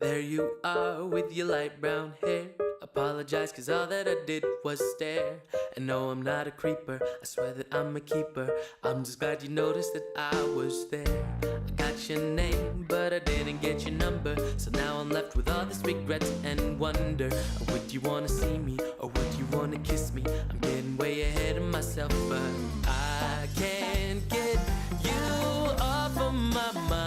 There you are with your light brown hair. Apologize cause all that I did was stare. And no, I'm not a creeper, I swear that I'm a keeper. I'm just glad you noticed that I was there. I got your name, but I didn't get your number. So now I'm left with all this regrets and wonder. Would you wanna see me, or would you wanna kiss me? I'm getting way ahead of myself, but I can't get you off of my mind.